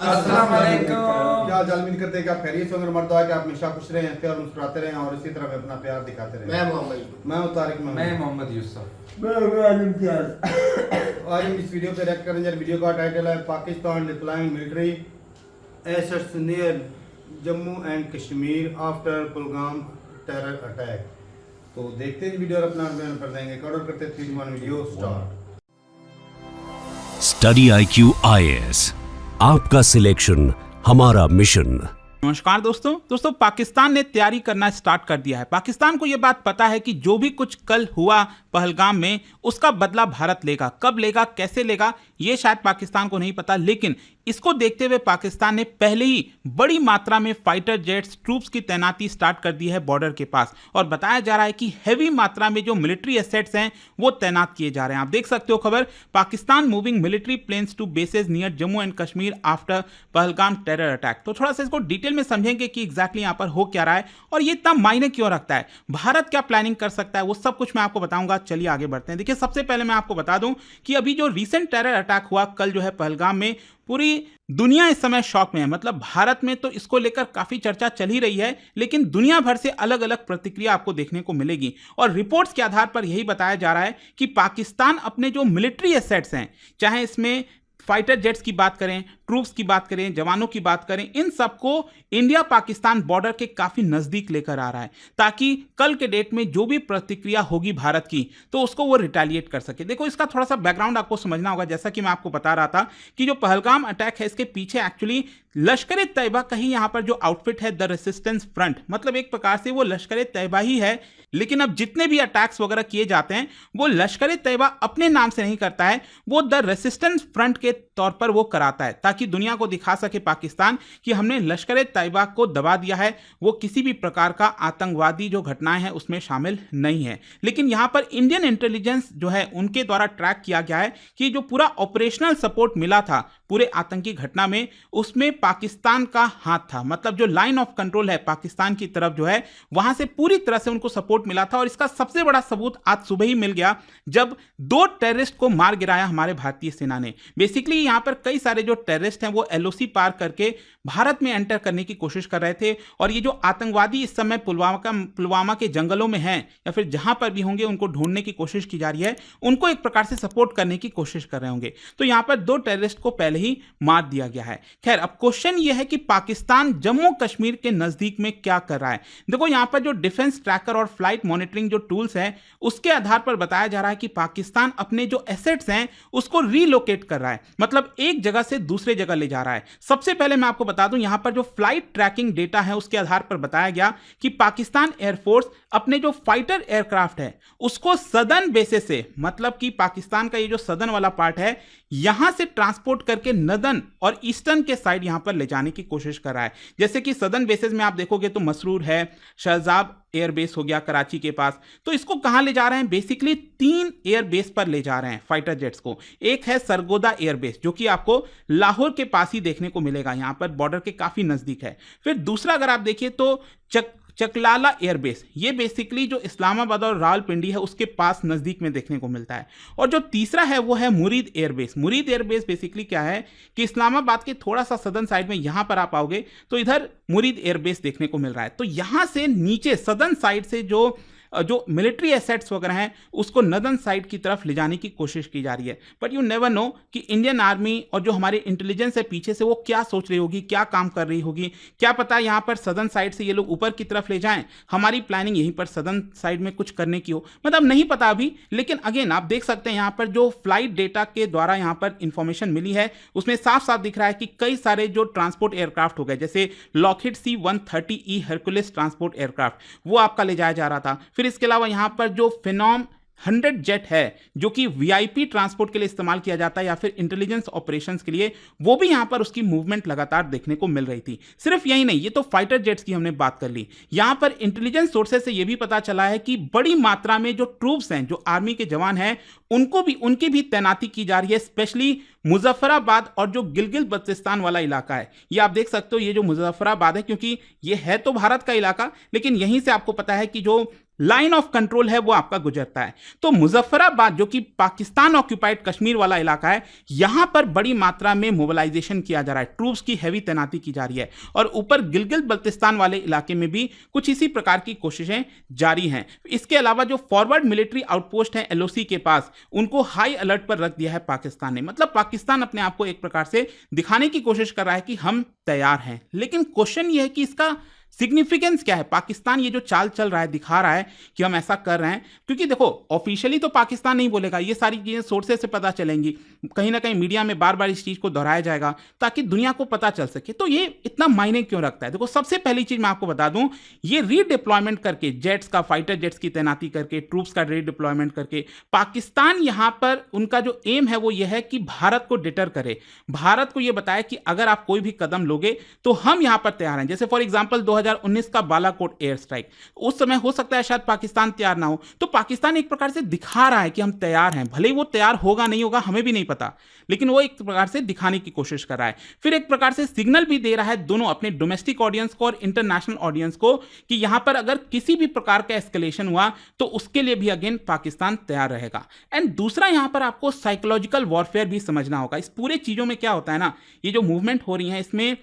अस्सलाम वालेकुम। क्या हाल चाल? उम्मीद करते हैं कि आप खैरियत से होंगे। हमारा दुआ है कि आप हमेशा खुश रहें, हंसते और मुस्कुराते रहें और इसी तरह अपना प्यार दिखाते रहें। मैं मोहम्मद मैं हूं तारिक मैं मोहम्मद। मोहम्मद यूसुफ। आज हम इस वीडियो पे रिएक्ट करेंगे। वीडियो का टाइटल है Pakistan deploying military assets near Jammu and Kashmir after Pulgam terror attack. तो देखते हैं वीडियो और अपना बयान कर देंगे। ऑर्डर करते हैं 3 1 video start. Study IQ IAS, आपका सिलेक्शन हमारा मिशन। नमस्कार दोस्तों पाकिस्तान ने तैयारी करना स्टार्ट कर दिया है। पाकिस्तान को यह बात पता है कि जो भी कुछ कल हुआ पहलगाम में उसका बदला भारत लेगा। कब लेगा, कैसे लेगा, यह शायद पाकिस्तान को नहीं पता, लेकिन इसको देखते हुए पाकिस्तान ने पहले ही बड़ी मात्रा में फाइटर जेट्स ट्रूप्स की तैनाती स्टार्ट कर दी है बॉर्डर के पास, और बताया जा रहा है कि हैवी मात्रा में जो मिलिट्री एसेट्स हैं वो तैनात किए जा रहे हैं। आप देख सकते हो खबर, Pakistan moving military planes to bases near Jammu and Kashmir after Pahalgam terror attack. तो थोड़ा सा इसको डिटेल में समझेंगे कि एग्जैक्टली यहाँ पर हो क्या रहा है और ये इतना मायने क्यों रखता है, भारत क्या प्लानिंग कर सकता है, वो सब कुछ मैं आपको बताऊंगा। चलिए आगे बढ़ते हैं। देखिए, सबसे पहले मैं आपको बता दूं कि अभी जो रिसेंट टेरर अटैक हुआ कल जो है पहलगाम में, पूरी दुनिया इस समय शॉक में है। मतलब भारत में तो इसको लेकर काफी चर्चा चल ही रही है, लेकिन दुनिया भर से अलग अलग प्रतिक्रिया आपको देखने को मिलेगी। और रिपोर्ट्स के आधार पर यही बताया जा रहा है कि पाकिस्तान अपने जो मिलिट्री एसेट्स हैं, चाहे इसमें फाइटर जेट्स की बात करें, ट्रूप्स की बात करें, जवानों की बात करें, इन सबको इंडिया पाकिस्तान बॉर्डर के काफी नजदीक लेकर आ रहा है, ताकि कल के डेट में जो भी प्रतिक्रिया होगी भारत की तो उसको वो रिटेलिएट कर सके। देखो, इसका थोड़ा सा बैकग्राउंड आपको समझना होगा। जैसा कि मैं आपको बता रहा था कि जो पहलगाम अटैक है, इसके पीछे एक्चुअली लश्कर ए तैयबा का ही यहां पर जो आउटफिट है, द रेसिस्टेंस फ्रंट, मतलब एक प्रकार से वो लश्कर ए तैयबा ही है। लेकिन अब जितने भी अटैक्स वगैरह किए जाते हैं वो लश्कर ए तैयबा अपने नाम से नहीं करता है, वो द रेसिस्टेंस फ्रंट के तौर पर वो कराता है, ताकि दुनिया को दिखा सके पाकिस्तान कि हमने लश्कर ए तैयबा को दबा दिया है, वो किसी भी प्रकार का आतंकवादी जो घटनाएं हैं उसमें शामिल नहीं है। लेकिन यहां पर इंडियन इंटेलिजेंस जो है उनके द्वारा ट्रैक किया गया है कि जो पूरा ऑपरेशनल सपोर्ट मिला था पूरे आतंकी घटना में, उसमें पाकिस्तान का हाथ था। मतलब जो लाइन ऑफ कंट्रोल है पाकिस्तान की तरफ जो है, वहां से पूरी तरह से उनको सपोर्ट मिला था। और इसका सबसे बड़ा सबूत आज सुबह ही मिल गया, जब 2 टेररिस्ट को मार गिराया हमारे भारतीय सेना ने। बेसिकली यहां पर कई सारे जो टेररिस्ट हैं वो LOC पार करके भारत में एंटर करने की कोशिश कर रहे थे, और ये जो आतंकवादी इस समय पुलवामा के जंगलों में हैं या फिर जहां पर भी होंगे उनको ढूंढने की कोशिश की जा रही है, उनको एक प्रकार से सपोर्ट करने की कोशिश कर रहे होंगे। तो यहां पर 2 टेररिस्ट को पहले ही मार दिया गया है। खैर, अब क्वेश्चन यह है कि पाकिस्तान जम्मू कश्मीर के नजदीक में क्या कर रहा है। देखो, यहां पर जो डिफेंस ट्रैकर और फ्लाइट मॉनिटरिंग जो टूल्स हैं उसके आधार पर बताया जा रहा है कि पाकिस्तान अपने जो एसेट्स हैं उसको रीलोकेट कर रहा है, मतलब एक जगह से दूसरे जगह ले जा रहा है। सबसे पहले मैं आपको बता दूं, यहां पर जो फ्लाइट ट्रैकिंग डेटा है उसके आधार पर बताया गया कि पाकिस्तान एयरफोर्स अपने जो फाइटर एयरक्राफ्ट है उसको सदर्न बेसिस से, मतलब कि पाकिस्तान का ये जो सदर्न वाला पार्ट है, यहां से ट्रांसपोर्ट करके नदन और ईस्टर्न के साइड यहां पर ले जाने की कोशिश कर रहा है। जैसे कि सदर्न बेसिस में आप देखोगे तो मसरूर है, शहजाब एयरबेस हो गया कराची के पास। तो इसको कहां ले जा रहे हैं? बेसिकली 3 एयरबेस पर ले जा रहे हैं फाइटर जेट्स को। एक है सरगोदा एयरबेस, जो कि आपको लाहौर के पास ही देखने को मिलेगा, यहां पर बॉर्डर के काफी नजदीक है। फिर दूसरा अगर आप देखिए तो चकलाला एयरबेस, ये बेसिकली जो इस्लामाबाद और रावलपिंडी है उसके पास नज़दीक में देखने को मिलता है। और जो तीसरा है वो है मुरीद एयरबेस। मुरीद एयरबेस बेसिकली क्या है कि इस्लामाबाद के थोड़ा सा सदर्न साइड में यहाँ पर आप आओगे तो इधर मुरीद एयरबेस देखने को मिल रहा है। तो यहाँ से नीचे सदर्न साइड से जो मिलिट्री एसेट्स वगैरह हैं उसको नदन साइड की तरफ ले जाने की कोशिश की जा रही है। बट यू नेवर नो कि इंडियन आर्मी और जो हमारी इंटेलिजेंस है पीछे से वो क्या सोच रही होगी, क्या काम कर रही होगी। क्या पता यहाँ पर सदर्न साइड से ये लोग ऊपर की तरफ ले जाएं, हमारी प्लानिंग यहीं पर सदर्न साइड में कुछ करने की हो, मतलब नहीं पता अभी। लेकिन अगेन आप देख सकते हैं यहाँ पर जो फ्लाइट डेटा के द्वारा यहाँ पर इंफॉर्मेशन मिली है उसमें साफ साफ दिख रहा है कि कई सारे जो ट्रांसपोर्ट एयरक्राफ्ट हो गए, जैसे Lockheed C-130E Hercules transport aircraft, वो आपका ले जाया जा रहा था। फिर इसके अलावा यहां पर जो फिनोम 100 जेट है जो कि VIP ट्रांसपोर्ट के लिए इस्तेमाल किया जाता है या फिर इंटेलिजेंस ऑपरेशंस के लिए, वो भी यहां पर उसकी मूवमेंट लगातार देखने को मिल रही थी। सिर्फ यही नहीं, ये तो फाइटर जेट्स की हमने बात कर ली, यहां पर इंटेलिजेंस सोर्सेज से यह भी पता चला है कि बड़ी मात्रा में जो ट्रूप्स हैं, जो आर्मी के जवान हैं, उनकी भी तैनाती की जा रही है, स्पेशली मुजफ्फराबाद और जो गिलगित बल्तिस्तान वाला इलाका है, ये आप देख सकते हो, ये जो मुजफ्फराबाद है, क्योंकि ये है तो भारत का इलाका, लेकिन यहीं से आपको पता है कि जो लाइन ऑफ कंट्रोल है वो आपका गुजरता है। तो मुजफ्फराबाद जो कि पाकिस्तान ऑक्यूपाइड कश्मीर वाला इलाका है, यहां पर बड़ी मात्रा में मोबिलाइजेशन किया जा रहा है, ट्रूप्स की हैवी तैनाती की जा रही है। और ऊपर गिलगित बल्तिस्तान वाले इलाके में भी कुछ इसी प्रकार की कोशिशें जारी हैं। इसके अलावा जो फॉरवर्ड मिलिट्री आउटपोस्ट है LOC के पास, उनको हाई अलर्ट पर रख दिया है पाकिस्तान ने। मतलब पाकिस्तान अपने आप को एक प्रकार से दिखाने की कोशिश कर रहा है कि हम तैयार हैं। लेकिन क्वेश्चन ये है कि इसका सिग्निफिकेंस क्या है? पाकिस्तान ये जो चाल चल रहा है, दिखा रहा है कि हम ऐसा कर रहे हैं, क्योंकि देखो ऑफिशियली तो पाकिस्तान नहीं बोलेगा, ये सारी चीजें सोर्सेस से पता चलेंगी, कहीं ना कहीं मीडिया में बार बार इस चीज को दोहराया जाएगा ताकि दुनिया को पता चल सके। तो ये इतना मायने क्यों रखता है? देखो, सबसे पहली चीज मैं आपको बता दूं, ये रीडिप्लॉयमेंट करके, जेट्स का, फाइटर जेट्स की तैनाती करके, ट्रूप्स का रीडिप्लॉयमेंट करके, पाकिस्तान यहां पर उनका जो एम है वो ये है कि भारत को डिटर करे, भारत को ये बताए कि अगर आप कोई भी कदम लोगे तो हम यहां पर तैयार हैं। जैसे फॉर एग्जाम्पल 2019 का बालाकोट एयर स्ट्राइक, उस समय हो सकता है शायद पाकिस्तान तैयार ना हो, तो पाकिस्तान एक प्रकार से दिखा रहा है कि हम तैयार हैं। भले ही वो तैयार होगा नहीं होगा हमें भी नहीं पता, लेकिन वो एक प्रकार से दिखाने की कोशिश कर रहा है। फिर एक प्रकार से सिग्नल भी दे रहा है दोनों, अपने डोमेस्टिक ऑडियंस को और इंटरनेशनल ऑडियंस को, कि यहां पर अगर किसी भी प्रकार का एस्केलेशन हुआ तो उसके लिए भी अगेन पाकिस्तान तैयार रहेगा। एंड दूसरा, यहां पर आपको साइकोलॉजिकल वॉरफेयर भी समझना होगा। इस पूरे चीजों में क्या होता है ना, ये जो मूवमेंट हो रही है इसमें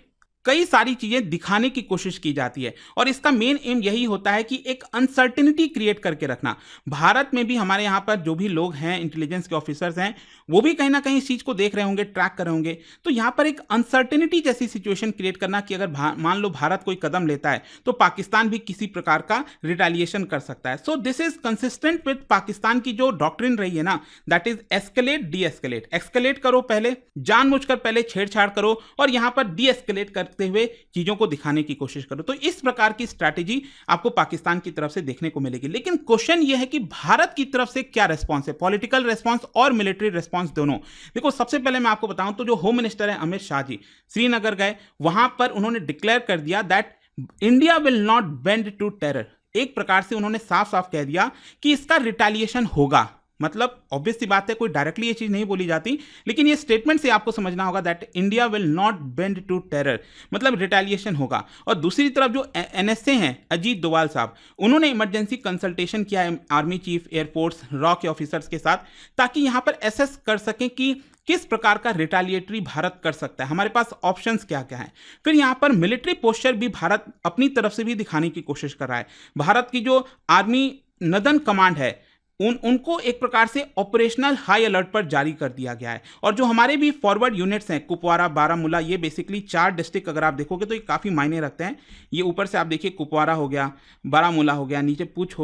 कई सारी चीजें दिखाने की कोशिश की जाती है, और इसका मेन एम यही होता है कि एक अनसर्टेनिटी क्रिएट करके रखना। भारत में भी हमारे यहां पर जो भी लोग हैं, इंटेलिजेंस के ऑफिसर्स हैं, वो भी कहीं ना कहीं इस चीज को देख रहे होंगे, ट्रैक कर रहे होंगे। तो यहां पर एक अनसर्टेनिटी जैसी सिचुएशन क्रिएट करना कि अगर मान लो भारत कोई कदम लेता है तो पाकिस्तान भी किसी प्रकार का रिटेलिएशन कर सकता है। So this is consistent with Pakistan की जो डॉक्ट्रिन रही है ना, that is escalate D escalate. Escalate करो पहले, जानबूझकर पहले छेड़छाड़ करो, और यहां पर डी एस्केलेट करते हुए चीजों को दिखाने की कोशिश करो। तो इस प्रकार की स्ट्रैटेजी आपको पाकिस्तान की तरफ से देखने को मिलेगी। लेकिन क्वेश्चन यह है कि भारत की तरफ से क्या रेस्पॉन्स है, पॉलिटिकल रेस्पॉन्स और मिलिट्री रेस्पॉन्स दोनों। देखो, सबसे पहले मैं आपको बताऊं तो जो होम मिनिस्टर है अमित शाह जी, श्रीनगर गए, वहां पर उन्होंने डिक्लेयर कर दिया that India will not bend to terror. एक प्रकार से उन्होंने साफ साफ कह दिया कि इसका रिटेलिएशन होगा। मतलब ऑब्वियस सी बात है, कोई डायरेक्टली ये चीज नहीं बोली जाती, लेकिन ये स्टेटमेंट से आपको समझना होगा that India will not bend to terror, मतलब रिटेलिएशन होगा। और दूसरी तरफ जो NSA हैं, अजीत डोवाल साहब, उन्होंने इमरजेंसी कंसल्टेशन किया है आर्मी चीफ, एयरफोर्स, रॉ के ऑफिसर्स के साथ, ताकि यहां पर एसेस कर सकें कि किस प्रकार का रिटेलिएटरी भारत कर सकता है, हमारे पास ऑप्शंस क्या क्या हैं। फिर यहां पर मिलिट्री पोस्चर भी भारत अपनी तरफ से भी दिखाने की कोशिश कर रहा है। भारत की जो आर्मी नदन कमांड है, उनको एक प्रकार से ऑपरेशनल हाई अलर्ट पर जारी कर दिया गया है। और जो हमारे भी फॉरवर्ड यूनिट्स हैं, कुपवारा, बारामूला, ये बेसिकली 4 डिस्ट्रिक्ट अगर आप देखोगे तो ये काफ़ी मायने रखते हैं। ये ऊपर से आप देखिए, कुपवारा हो गया, बारामूला हो गया, नीचे पूंछ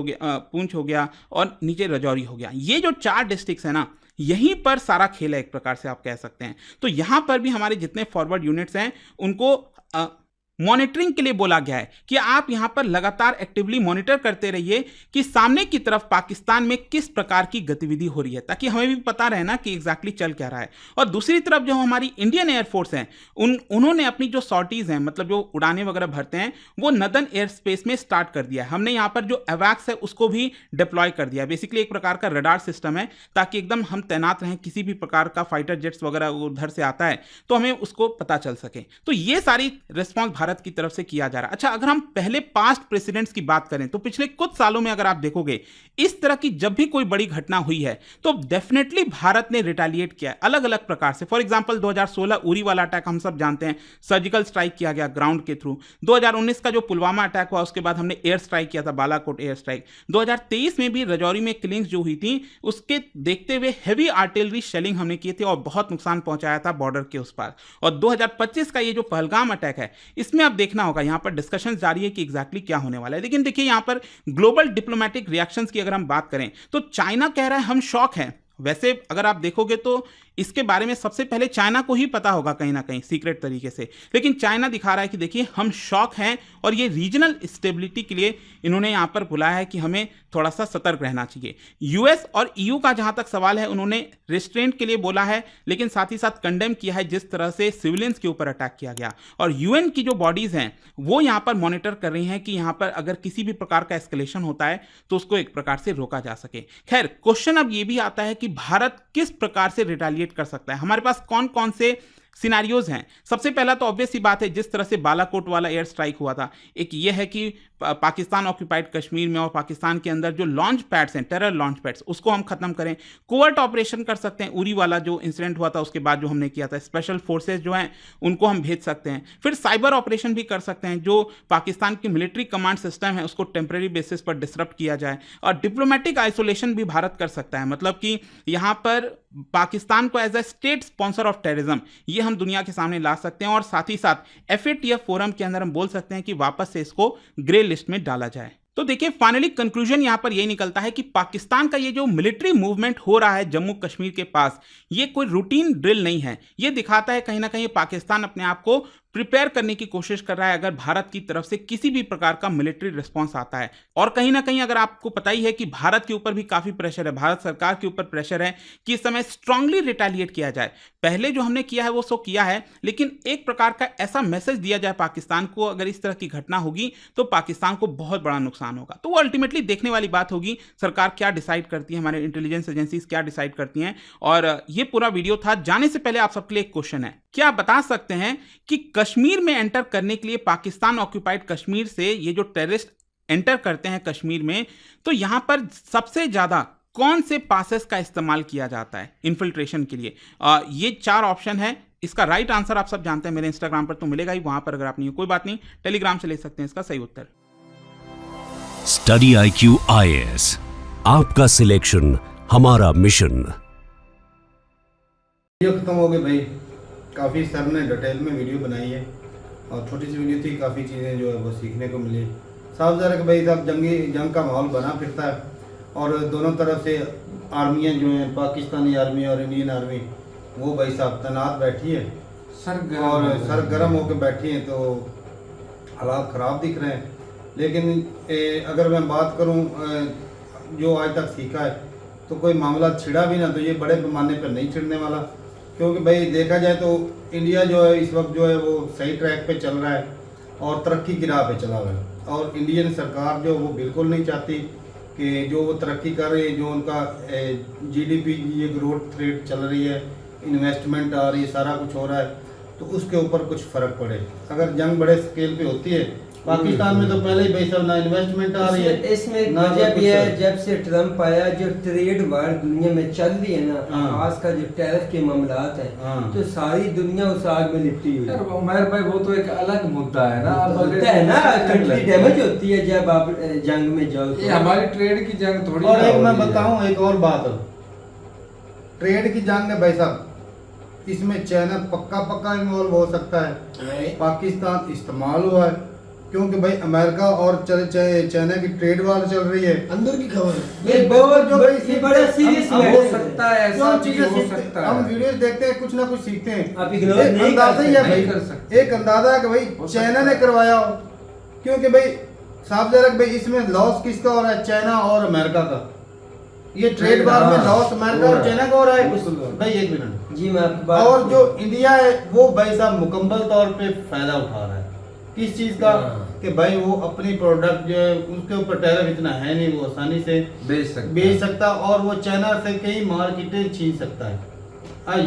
हो गया और नीचे राजौरी हो गया। ये जो 4 डिस्ट्रिक्ट्स हैं ना, यहीं पर सारा खेल है एक प्रकार से आप कह सकते हैं। तो यहां पर भी हमारे जितने फॉरवर्ड यूनिट्स हैं उनको मॉनिटरिंग के लिए बोला गया है कि आप यहां पर लगातार एक्टिवली मॉनिटर करते रहिए कि सामने की तरफ पाकिस्तान में किस प्रकार की गतिविधि हो रही है, ताकि हमें भी पता रहे ना कि एग्जैक्टली चल क्या रहा है। और दूसरी तरफ जो हमारी इंडियन एयरफोर्स हैं, उन्होंने अपनी जो सॉर्टीज हैं, मतलब जो उड़ानें वगैरह भरते हैं, वो नदन एयर स्पेस में स्टार्ट कर दिया है। हमने यहाँ पर जो एवैक्स है उसको भी डिप्लॉय कर दिया है। बेसिकली एक प्रकार का रडार सिस्टम है, ताकि एकदम हम तैनात रहें, किसी भी प्रकार का फाइटर जेट्स वगैरह उधर से आता है तो हमें उसको पता चल सके। तो ये सारी रिस्पॉन्स भारत की तरफ से किया जा रहा है। अच्छा, अगर हम पहले पास्ट प्रेसिडेंट्स की बात करें तो पिछले कुछ सालों में अगर आप देखोगे, इस तरह की जब भी कोई बड़ी घटना हुई है तो डेफिनेटली भारत ने रिटेलिएट किया है अलग अलग प्रकार से। फॉर एग्जांपल 2016 उरी वाला अटैक हम सब जानते हैं, सर्जिकल स्ट्राइक किया गया ग्राउंड के थ्रू। 2019 का जो पुलवामा अटैक हुआ, उसके बाद हमने एयर स्ट्राइक किया था, बालाकोट एयर स्ट्राइक। 2023 में भी राजौरी में किलिंग्स जो हुई थी, उसके देखते हुए हैवी आर्टिलरी शेलिंग हमने किए थे और बहुत नुकसान पहुंचाया था बॉर्डर के उस पार। और 2025 का ये जो पहलगाम अटैक है, इसमें आप देखना होगा, यहां पर डिस्कशन जारी है कि एग्जैक्टली क्या होने वाला है। लेकिन देखिए, यहां पर ग्लोबल डिप्लोमेटिक रिएक्शंस की अगर हम बात करें तो चाइना कह रहा है हम शॉक हैं। वैसे अगर आप देखोगे तो इसके बारे में सबसे पहले चाइना को ही पता होगा कहीं ना कहीं सीक्रेट तरीके से, लेकिन चाइना दिखा रहा है कि देखिए हम शॉक हैं और ये रीजनल स्टेबिलिटी के लिए इन्होंने यहां पर बुलाया है कि हमें थोड़ा सा सतर्क रहना चाहिए। यूएस और ईयू का जहां तक सवाल है, उन्होंने रिस्ट्रेंट के लिए बोला है, लेकिन साथ ही साथ कंडेम किया है जिस तरह से सिविलियंस के ऊपर अटैक किया गया। और यूएन की जो बॉडीज हैं वो यहां पर मॉनिटर कर रही हैं कि यहां पर अगर किसी भी प्रकार का एस्केलेशन होता है तो उसको एक प्रकार से रोका जा सके। खैर, क्वेश्चन अब ये भी आता है कि भारत किस प्रकार से रिटेलिएट रिटेलिएट कर सकता है। हमारे पास कौन कौन से सिनारियोज हैं। सबसे पहला तो ऑब्वियस सी बात है, जिस तरह से बालाकोट वाला एयर स्ट्राइक हुआ था, एक ये है कि पाकिस्तान ऑक्यूपाइड कश्मीर में और पाकिस्तान के अंदर जो लॉन्च पैड्स हैं, टेरर लॉन्च पैड्स, उसको हम खत्म करें। कोवर्ट ऑपरेशन कर सकते हैं, उरी वाला जो इंसिडेंट हुआ था उसके बाद जो हमने किया था, स्पेशल फोर्सेज जो हैं उनको हम भेज सकते हैं। फिर साइबर ऑपरेशन भी कर सकते हैं, जो पाकिस्तान की मिलिट्री कमांड सिस्टम है उसको टेम्परेरी बेसिस पर डिसरप्ट किया जाए। और डिप्लोमेटिक आइसोलेशन भी भारत कर सकता है, मतलब कि यहाँ पर पाकिस्तान को as a state sponsor of terrorism ये हम दुनिया के सामने ला सकते हैं। और साथ ही साथ FATF फोरम के अंदर हम बोल सकते हैं कि वापस से इसको ग्रे लिस्ट में डाला जाए। तो देखिए, फाइनली कंक्लूजन यहां पर यही निकलता है कि पाकिस्तान का ये जो मिलिट्री मूवमेंट हो रहा है जम्मू कश्मीर के पास, ये कोई रूटीन ड्रिल नहीं है। ये दिखाता है कहीं ना कहीं पाकिस्तान अपने आप को प्रिपेयर करने की कोशिश कर रहा है अगर भारत की तरफ से किसी भी प्रकार का मिलिट्री रिस्पॉन्स आता है। और कहीं ना कहीं अगर आपको पता ही है कि भारत के ऊपर भी काफी प्रेशर है, भारत सरकार के ऊपर प्रेशर है कि इस समय स्ट्रांगली रिटेलिएट किया जाए। पहले जो हमने किया है वो सो किया है, लेकिन एक प्रकार का ऐसा मैसेज दिया जाए पाकिस्तान को, अगर इस तरह की घटना होगी तो पाकिस्तान को बहुत बड़ा नुकसान होगा। तो वो अल्टीमेटली देखने वाली बात होगी, सरकार क्या डिसाइड करती है, हमारे इंटेलिजेंस एजेंसीज क्या डिसाइड करती हैं। और ये पूरा वीडियो था। जाने से पहले आप सबके लिए एक क्वेश्चन है, क्या आप बता सकते हैं कि कश्मीर में एंटर करने के लिए, पाकिस्तान ऑक्यूपाइड कश्मीर से ये जो टेररिस्ट एंटर करते हैं कश्मीर में, तो यहां पर सबसे ज्यादा कौन से पासेस का इस्तेमाल किया जाता है इन्फिल्ट्रेशन के लिए? ये 4 ऑप्शन है। इसका राइट आंसर आप सब जानते हैं, मेरे इंस्टाग्राम पर तो मिलेगा ही, वहां पर अगर आप नहीं हो कोई बात नहीं, टेलीग्राम से ले सकते हैं इसका सही उत्तर। स्टडी IQ IAS, आपका सिलेक्शन हमारा मिशन। वीडियो खत्म हो गई भाई, काफ़ी सर ने डिटेल में वीडियो बनाई है और छोटी सी वीडियो थी, काफ़ी चीज़ें जो है वो सीखने को मिली। साफ ज़रा कि भाई साहब जंग का माहौल बना फिरता है और दोनों तरफ से आर्मियाँ जो हैं, पाकिस्तानी आर्मी और इंडियन आर्मी, वो भाई साहब तैनात बैठी है और सर गर्म होकर बैठी हैं, तो हालात ख़राब दिख रहे हैं। लेकिन अगर मैं बात करूं जो आज तक सीखा है, तो कोई मामला छिड़ा भी ना तो ये बड़े पैमाने पर नहीं छिड़ने वाला, क्योंकि भाई देखा जाए तो इंडिया जो है इस वक्त जो है वो सही ट्रैक पे चल रहा है और तरक्की की राह पे चला हुआ है। और इंडियन सरकार जो वो बिल्कुल नहीं चाहती कि जो वो तरक्की कर रही है, जो उनका GDP ये ग्रोथ रेट चल रही है, इन्वेस्टमेंट आ रही है, सारा कुछ हो रहा है, तो उसके ऊपर कुछ फ़र्क पड़े। अगर जंग बड़े स्केल पे होती है, पाकिस्तान में तो पहले ही भाई साहब ना इन्वेस्टमेंट आ रही है, इसमें एक वजह भी है, जब से ट्रम्प आया, जो ट्रेड वार दुनिया में चल रही है ना, खास का जो टैरिफ के मामलात है, तो सारी दुनिया उस आग में लिपटी हुई है। उमर भाई वो तो एक अलग मुद्दा है ना, अब होता है ना, कंट्री डैमेज होती है जब आप जंग में जाओ। ये हमारी ट्रेड की जंग थोड़ी। और एक मैं बताऊं एक और बात, ट्रेड की जंग है भाई साहब, इसमें चाइना पक्का इन्वॉल्व हो सकता है। पाकिस्तान इस्तेमाल हुआ है क्योंकि भाई अमेरिका और चाइना की ट्रेड वार चल रही है। अंदर की खबर ये बहुत जो बड़ा सीरियस हो सकता है, ऐसा चीजें हो सकता है। हम वीडियोस देखते हैं, कुछ ना कुछ सीखते हैं। आप इग्नोर नहीं अंदाजा ही है भाई, कर सकते। एक अंदाजा है कि भाई चाइना ने करवाया हो, क्योंकि भाई साफ जरा भाई इसमें लॉस किसका हो रहा है, चाइना और अमेरिका का। ये ट्रेड वार में लॉस अमेरिका और चाइना का हो रहा है भाई। एक मिनट जी, मैं आपकी बात। और जो इंडिया है वो भाई साहब मुकम्मल तौर पे फायदा उठा रहा है। किस चीज का? कि भाई वो अपनी प्रोडक्ट जो है उसके ऊपर टैरिफ इतना है नहीं, वो आसानी से बेच सकता और वो चाइना से कई मार्केटें छीन सकता है,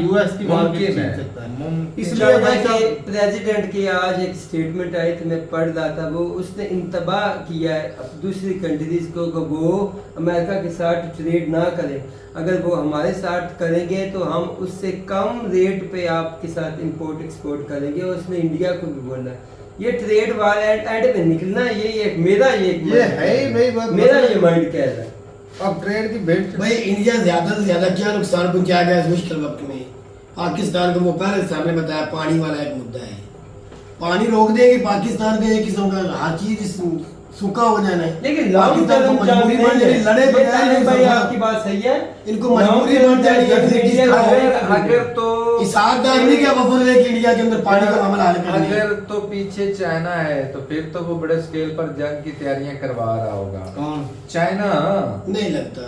US की मार्केट छीन सकता है। इसलिए भाई प्रेसिडेंट की आज एक स्टेटमेंट आई थी, मैं पढ़ रहा था, वो उसने इंतबाह किया है दूसरी कंट्रीज को कि वो अमेरिका के साथ ट्रेड ना करें। अगर वो हमारे साथ करेंगे तो हम उससे कम रेट पे आपके साथ इंपोर्ट एक्सपोर्ट करेंगे। और उसने इंडिया को भी बोला ये ट्रेड वार एंड में निकलना, ये मेरा ये है ही भाई, मेरा ये माइंड कह रहा है। अब ट्रेड की बेल्ट भाई इंडिया ज्यादा से ज्यादा क्या नुकसान पहुंचाया गया इस मुश्किल वक्त में। पाकिस्तान को वो पहले सामने बताया, पानी वाला एक मुद्दा है, पानी रोक देंगे पाकिस्तान का एक किस्म का हर चीज सूखा हो जाना है। लेकिन लॉन्ग टर्म मजबूरी बन जाएगी, लड़े बगैर भाई आपकी बात सही है, इनको मजबूरी बन जाएगी। अगर तो इसारदार नहीं क्या वफद है कि इंडिया के अंदर पानी का मामला हल कर दिया। अगर तो पीछे चाइना है तो फिर तो वो बड़े स्केल पर जंग की तैयारियां करवा रहा होगा। कौन? चाइना। नहीं लगता,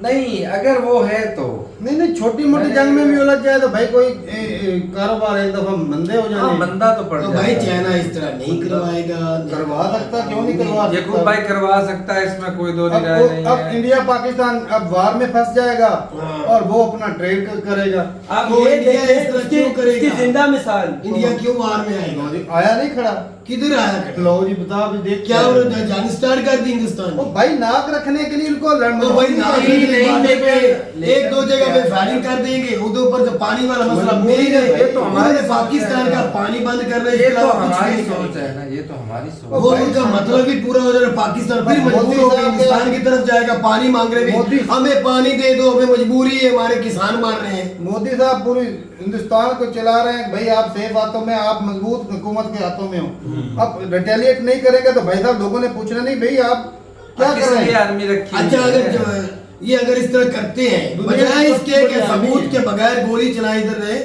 नहीं, अगर वो है तो नहीं छोटी मोटी जंग में भी उलझ जाए तो भाई कोई कारोबार एक दफा मंदे हो हाँ, जाए। मंदा तो पड़ तो जाएगा। भाई चाइना इस तरह नहीं करवाएगा। करवा सकता, क्यों नहीं करवा ये सकता? खूब भाई करवा सकता है, इसमें कोई दो अब राय नहीं अब है। इंडिया पाकिस्तान अब वार में फंस जाएगा हाँ। और वो अपना ट्रेड करेगा। आप तो ये इंडिया देखें, इस तरह उसकी क्यों करेगा? उसकी जिंदा मिसाल इंडिया क्यों वार में आएगा? आया नहीं खड़ा, किधर आया खड़ा? लो जी बता भी देख क्या उन्होंने जंग स्टार्ट कर दी हिंदुस्तान वो में? भाई नाक रखने के लिए इनको तो भाई नाम नहीं, नहीं, पे एक दो जगह पे फायरिंग कर देंगे, उधर ऊपर से पानी वाला मसला मेन है। ये तो हमारी उन्होंने सोच पाकिस्तान है। का पानी बंद कर रहे हैं, ये इसके तो अलावा कुछ हमारी नहीं सोच करेंगे। है ना, ये तो हमारी सोच वो है। उनका मतलब ही पूरा हो जाएगा, पाकिस्तान फिर मोदी मजबूर हो गए, साहब हिंदुस्तान की तरफ जाएगा, पानी मांग रहे मोदी- हैं, हमें पानी दे दो, हमें मजबूरी है, हमारे किसान मार रहे हैं। मोदी साहब पूरी हिंदुस्तान को चला रहे हैं। भाई आप सेफ हाथों में, आप मजबूत हुकूमत के हाथों में हो। अब रिटेलिएट नहीं करेंगे तो भाई साहब लोगों ने पूछना नहीं भाई आप क्या कर किस रहे लिए हैं। आर्मी रखी अच्छा हुई अगर है? ये अगर इस तरह करते हैं, दुनिया बजाय की इसके सबसे कि बड़ी आर्मी सबूत है। के बगैर गोली चलाई इधर रहे,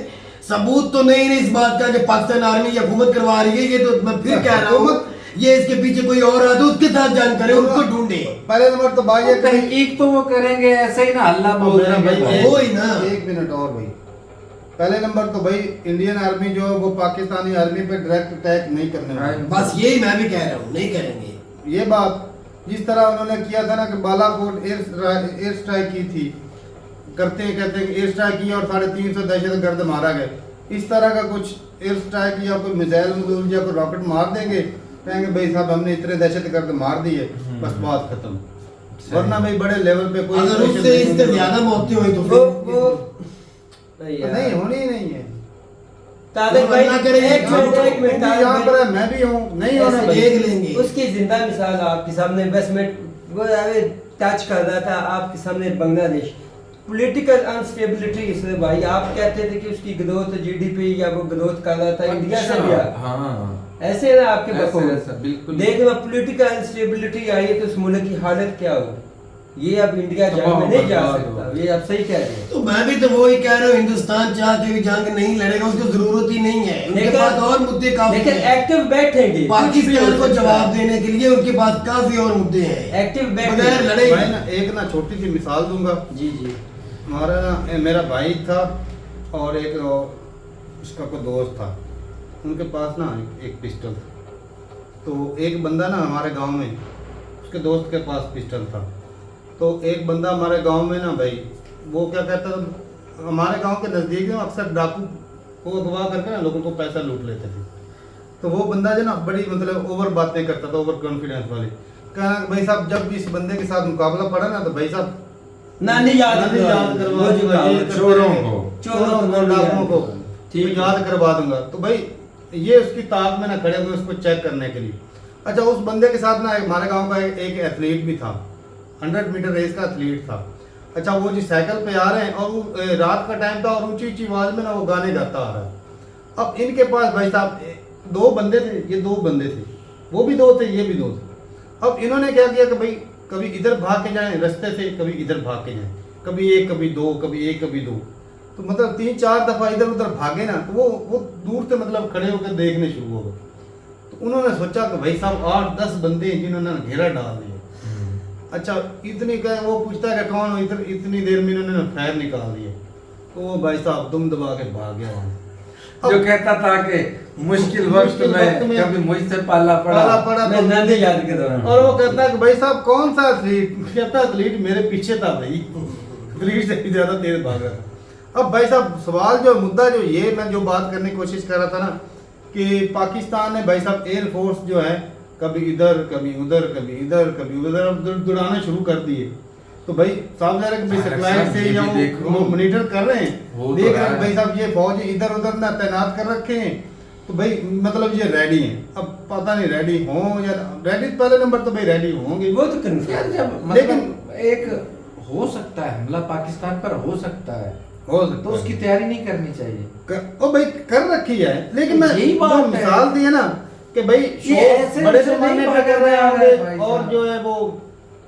सबूत तो नहीं इस बात का कि पाकिस्तान आर्मी या हुकूमत करवा रही है, ये तो मैं फिर कह रहा हूँ, ये इसके पीछे कोई और है तो उसके साथ जान करे, उनको ढूंढे। पहले नंबर तो भाई ये कहीं तहकीक तो वो करेंगे, ऐसे ही ना हल्ला बोल मेरा देंगे भाई तो। वो ही ना। एक मिनट और भाई, पहले नंबर तो भाई इंडियन आर्मी जो है वो पाकिस्तानी आर्मी पे डायरेक्ट अटैक नहीं करने वाली। बस यही मैं भी कह रहा हूँ, नहीं करेंगे। ये बात जिस तरह उन्होंने किया था ना कि बालाकोट एयर स्ट्राइक की थी, करते हैं कहते हैं कि एयर स्ट्राइक की और 350 दहशतगर्द मारा गए, इस तरह का कुछ एयर स्ट्राइक या कोई मिसाइल या कोई रॉकेट मार देंगे, कहेंगे भाई साहब हमने इतने दहशतगर्द मार दिए, बस बात खत्म। वरना भाई बड़े लेवल पे कोई अगर operation उससे नहीं इससे होने ज्यादा वाला। मौतें हुई तो वो फिर वो नहीं होनी ही नहीं है। तारिक भाई वरना करेंगे, एक मिनट तू भी तारिक यहाँ भाई, पर है, मैं भी हूँ, नहीं होना ऐसे भाई। देख लेंगे। उसकी जिंदा मिसाल आपके सामने, बस मैं वो टच कर रहा था आपके सामने बांग्लादेश पॉलिटिकल अनस्टेबिलिटी। इसलिए भाई आप कहते थे कि उसकी ग्रोथ जीडीपी या वो ग्रोथ कर रहा था इंडिया से भी अच्छा, हाँ ऐसे है ना आपके ऐसे, बखूबी। ऐसे, बिल्कुल। देखना पॉलिटिकल अनस्टेबिलिटी आई है तो उस मुल्क की हालत क्या होगी, ये अब इंडिया जंग में नहीं जा बर्बाद सकता, हो। ये आप सही कह रहे हैं। तो मैं भी तो वही कह रहा हूँ, हिंदुस्तान चाह के भी जंग नहीं लड़ेगा, उसको जरूरत ही नहीं है, उनके लेकिन- पास और मुद्दे काफी लेकिन हैं। एक्टिव बैठेंगे, पाकिस्तान को जवाब देने के लिए उनके पास काफी और मुद्दे हैं, एक्टिव बगैर बैठेंगे। लड़े। मैं ना एक ना छोटी सी मिसाल दूंगा। जी जी हमारा ना मेरा भाई था और एक उसका कोई दोस्त था, उनके पास ना एक पिस्टल था। तो एक बंदा ना हमारे गांव में, उसके दोस्त के पास पिस्टल था, तो एक बंदा हमारे गांव में ना भाई वो क्या कहता था, हमारे गांव के नज़दीक में अक्सर डाकू को अगवा करके ना लोगों को पैसा लूट लेते थे। तो वो बंदा जो ना बड़ी मतलब ओवर बातें करता था, ओवर कॉन्फिडेंस वाली, कहना कि भाई साहब जब भी इस बंदे के साथ मुकाबला पड़ा ना तो भाई साहब नानी याद करवा वो जो दूंगा, ये कहा, चोरों को। चोरों को डाकुओं को ठीक ठीक है। याद करवा दूंगा। तो भाई ये उसकी ताक में ना खड़े हुए उसको चेक करने के लिए। अच्छा उस बंदे के साथ ना हमारे गांव का एक एथलीट भी था, 100 मीटर रेस का एथलीट था। अच्छा वो जी साइकिल पे आ रहे हैं और वो रात का टाइम था और ऊंची ऊंची आवाज में ना वो गाने गाता आ रहा है। अब इनके पास भाई साहब दो बंदे थे, ये दो बंदे थे, वो भी दो थे ये भी दो थे। अब इन्होंने क्या किया कि भाई कभी इधर भाग के जाएं रास्ते से, कभी इधर भाग के जाएं, कभी एक कभी दो, कभी एक कभी दो, तो मतलब 3-4 दफा इधर उधर भागे ना, तो वो दूर से मतलब खड़े होकर देखने शुरू हो गए। तो उन्होंने सोचा कि भाई साहब 8-10 बंदे हैं जिन्होंने घेरा डाल दिया। अच्छा इतनी कहे वो पूछता है कि कौन हो, इधर इतनी देर में इन्होंने फैर निकाल दिए। तो वो भाई साहब दुम दबा के भाग गया वहाँ। जो कहता था कि मुश्किल वक्त में कभी मुझसे पाला पाला पड़ा। पड़ा मैं तो- नानी याद कर रहा हूँ। और वो कहता है कि भाई साहब कौन सा एथलीट, कहता एथलीट मेरे पीछे था भाई, एथलीट से भी ज्यादा तेज भाग रहा था। अब भाई साहब सवाल जो मुद्दा जो ये मैं जो बात करने की कोशिश कर रहा था ना कि पाकिस्तान ने भाई साहब एयर फोर्स जो है कभी इधर कभी उधर कभी इधर कभी उधर दुड़ाना शुरू कर दिए। तो भाई साहब जरा कि सैटेलाइट से या वो मॉनिटर कर रहे हैं, देख रहे हैं भाई साहब ये फौज इधर उधर ना तैनात कर रखे हैं। तो भाई मतलब ये रेडी हैं। अब पता नहीं रेडी हो या रेडी, पहले नंबर तो भाई रेडी होंगे वो तो कन्फ्यूजन जब लेकिन मतलब एक हो सकता है हमला पाकिस्तान पर हो सकता है, हो सकता तो है। उसकी तैयारी नहीं करनी चाहिए। ओ भाई कर रखी है, लेकिन मैं यही बात जो है। मिसाल दी है ना कि भाई ये शो ऐसे बड़े ऐसे पैमाने नहीं पे बात कर रहे कर रहा है भाई होंगे और साहब। जो है वो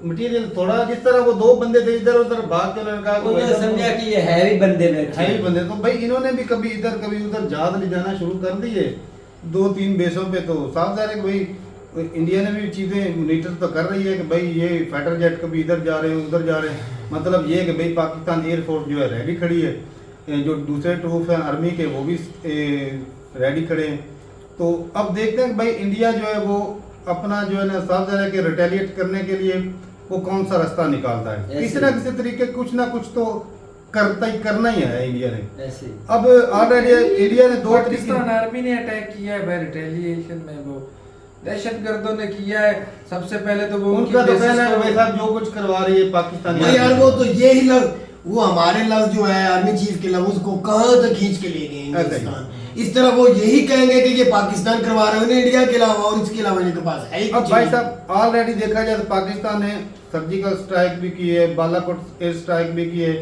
मटेरियल थोड़ा जिस तरह वो दो बंदे थे इधर उधर भाग के उन्होंने कहा कि उन्होंने भाई साहब समझा कि ये हैवी बंदे बैठे हैवी हैं। बंदे, तो भाई इन्होंने भी कभी इधर कभी उधर जहाज ले जाना शुरू कर दिए 2-3 बेसों पे। तो साफ जाहिर है कि भाई इंडिया ने भी चीज़ें मॉनिटर तो कर रही है कि भाई ये फाइटर जेट कभी इधर जा रहे हैं उधर जा रहे हैं, मतलब ये कि भाई पाकिस्तान एयरफोर्स जो है रेडी खड़ी है, जो दूसरे ट्रूप्स हैं आर्मी के वो भी रेडी खड़े हैं। तो अब देखते हैं कि भाई इंडिया जो है वो अपना जो है ना साफ ज़रा के रिटेलिएट करने के लिए वो कौन सा रास्ता निकालता है, किसी ना किसी तरीके कुछ ना कुछ तो करना ही है इंडिया ने। ऐसे अब ऑलरेडी इंडिया ने दो पाकिस्तान आर्मी ने अटैक किया है भाई, रिटेलिएशन में वो दहशतगर्दों ने किया है। सबसे पहले तो वो उनका तो कहना है भाई साहब जो कुछ करवा रही है पाकिस्तान भाई यार वो तो ये ही वो हमारे लफ्ज जो है आर्मी चीफ के लफ्ज को कहाँ तक खींच के ले गए हिंदुस्तान। इस तरह वो यही कहेंगे कि ये पाकिस्तान करवा रहे हैं इंडिया के अलावा, और इसके अलावा इनके पास है ही अब कुछ भाई नहीं। साहब ऑलरेडी देखा जाए तो पाकिस्तान ने सर्जिकल स्ट्राइक भी की है, बालाकोट एयर स्ट्राइक भी की है,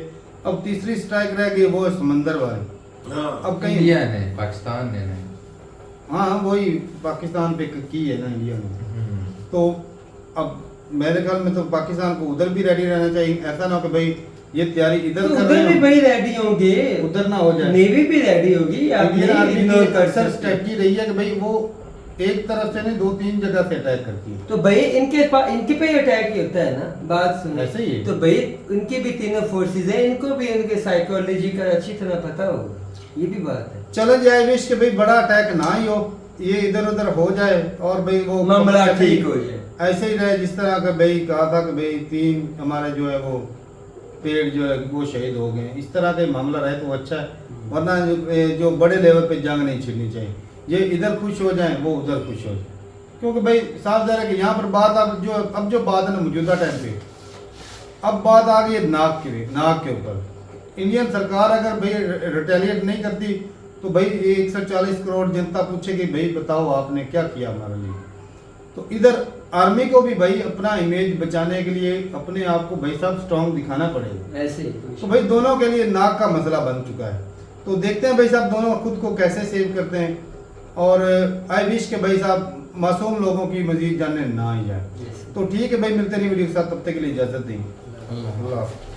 अब तीसरी स्ट्राइक रह गई वो है समंदर वाली। हाँ। अब कहीं इंडिया ने, पाकिस्तान ने नहीं। हाँ वही पाकिस्तान पे की है ना इंडिया ने। तो अब मेरे ख्याल में तो पाकिस्तान को उधर भी रेडी रहना चाहिए, ऐसा ना हो कि भाई ये तैयारी इधर तो कर उधर रहे भी हैं भाई रेडी होंगे, उधर ना हो जाए। नेवी भी रेडी होगी। आप इंडियन आर्मी इग्नोर की कर अक्सर सकते। स्ट्रेटजी रही है कि भाई वो एक तरफ से नहीं 2-3 जगह से अटैक करती है। तो भाई इनके पे अटैक ही होता है ना, बात सुनो। ऐसे ही है। तो भाई इनके भी तीनों फोर्सेस हैं, इनको भी इनके साइकोलॉजी का अच्छी तरह पता होगा, ये भी बात है। चलो जाए विश के भाई बड़ा अटैक ना ही हो, ये इधर उधर हो जाए और भाई वो मामला ठीक हो जाए। ऐसे ही रहे जिस तरह का भाई कहा था कि भाई 3 हमारे जो है वो पेड़ जो है वो शहीद हो गए, इस तरह का मामला रहे तो अच्छा है, वरना जो बड़े लेवल पे जंग नहीं छिड़नी चाहिए। ये इधर खुश हो जाए वो उधर खुश हो जाए, क्योंकि भाई साफ ज़रा कि यहाँ पर बात अब जो बात है ना मौजूदा टाइम पे, अब बात आ गई है नाक के ऊपर। इंडियन सरकार अगर भाई रिटेलिएट नहीं करती तो भाई 140 करोड़ जनता पूछेगी भाई बताओ आपने क्या किया हमारे लिए। तो इधर आर्मी को भी भाई अपना इमेज बचाने के लिए अपने आप को भाई साहब स्ट्रॉन्ग दिखाना पड़ेगा। ऐसे ही तो भाई दोनों के लिए नाक का मसला बन चुका है, तो देखते हैं भाई साहब दोनों खुद को कैसे सेव करते हैं। और आई विश के भाई साहब मासूम लोगों की मजीद जाने ना ही जाए। तो ठीक है भाई, मिलते नहीं वीडियो के साथ, तब तक के लिए इजाज़त दें। अल्लाह हाफ़िज़।